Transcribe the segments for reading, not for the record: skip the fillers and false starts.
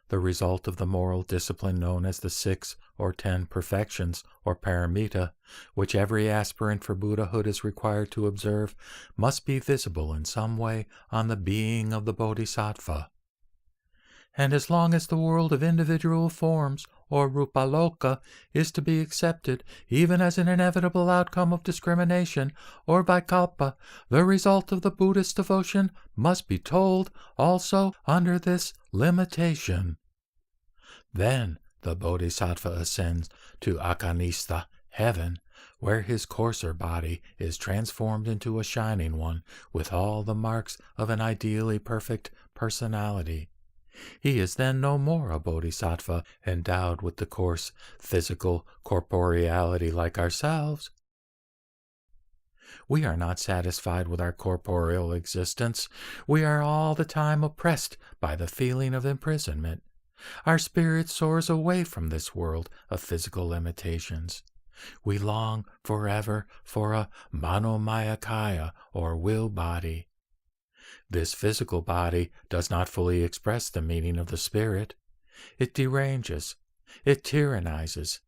the result of the moral discipline known as the 6 or 10 perfections, or paramita, which every aspirant for Buddhahood is required to observe, must be visible in some way on the being of the bodhisattva. And as long as the world of individual forms, or rupaloka, is to be accepted even as an inevitable outcome of discrimination, or vikalpa, the result of the Buddhist devotion must be told also under this limitation. Then the bodhisattva ascends to Akanistha, heaven, where his coarser body is transformed into a shining one with all the marks of an ideally perfect personality. He is then no more a bodhisattva endowed with the coarse physical corporeality like ourselves. We are not satisfied with our corporeal existence. We are all the time oppressed by the feeling of imprisonment. Our spirit soars away from this world of physical limitations. We long forever for a manomayakaya, or will body. This physical body does not fully express the meaning of the spirit. It deranges. It tyrannizes.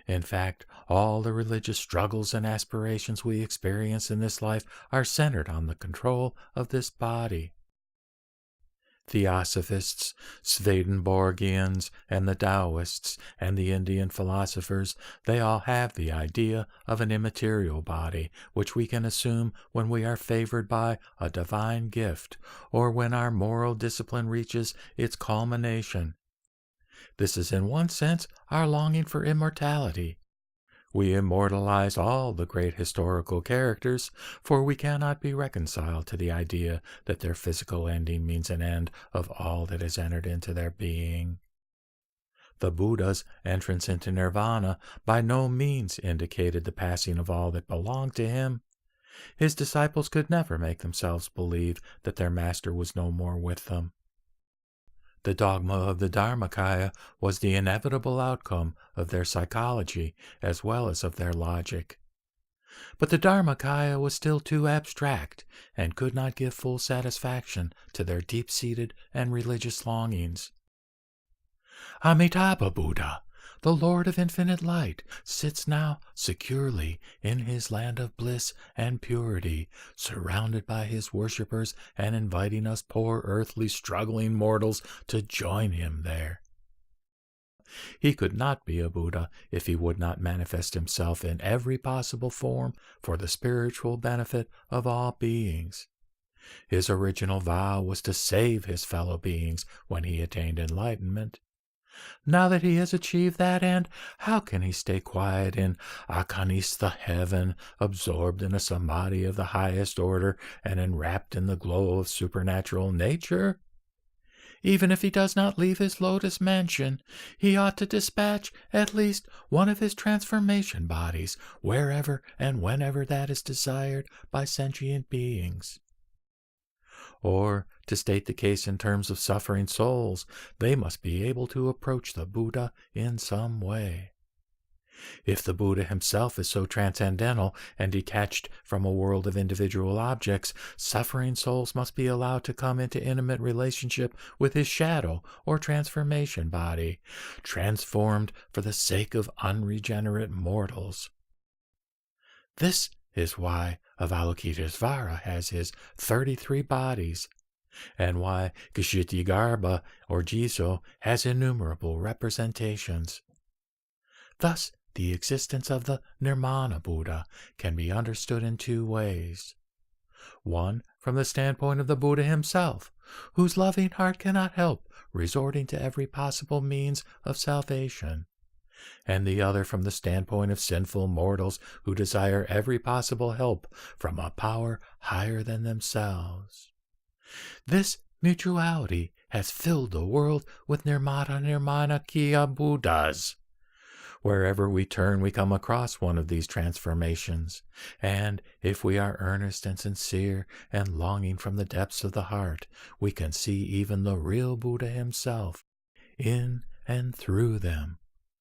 In fact, all the religious struggles and aspirations we experience in this life are centered on the control of this body. Theosophists, Swedenborgians, and the Taoists, and the Indian philosophers, they all have the idea of an immaterial body, which we can assume when we are favored by a divine gift, or when our moral discipline reaches its culmination. This is in one sense our longing for immortality. We immortalize all the great historical characters, for we cannot be reconciled to the idea that their physical ending means an end of all that has entered into their being. The Buddha's entrance into nirvana by no means indicated the passing of all that belonged to him. His disciples could never make themselves believe that their master was no more with them. The dogma of the Dharmakaya was the inevitable outcome of their psychology as well as of their logic. But the Dharmakaya was still too abstract and could not give full satisfaction to their deep-seated and religious longings. Amitabha Buddha, the Lord of infinite light, sits now securely in his land of bliss and purity, surrounded by his worshippers and inviting us poor earthly struggling mortals to join him there. He could not be a Buddha if he would not manifest himself in every possible form for the spiritual benefit of all beings. His original vow was to save his fellow beings when he attained enlightenment. Now that he has achieved that end, how can he stay quiet in Akanistha heaven, absorbed in a samadhi of the highest order and enwrapped in the glow of supernatural nature? Even if he does not leave his lotus mansion, he ought to dispatch at least one of his transformation bodies wherever and whenever that is desired by sentient beings. Or, to state the case in terms of suffering souls, they must be able to approach the Buddha in some way. If the Buddha himself is so transcendental and detached from a world of individual objects, suffering souls must be allowed to come into intimate relationship with his shadow or transformation body, transformed for the sake of unregenerate mortals. This is why Avalokitesvara has his 33 bodies, and why Kshitigarbha or Jizo has innumerable representations. Thus, the existence of the Nirmana Buddha can be understood in two ways. One, from the standpoint of the Buddha himself, whose loving heart cannot help resorting to every possible means of salvation, and the other from the standpoint of sinful mortals who desire every possible help from a power higher than themselves. This mutuality has filled the world with Nirmanakaya Buddhas. Wherever we turn, we come across one of these transformations, and if we are earnest and sincere and longing from the depths of the heart, we can see even the real Buddha himself in and through them.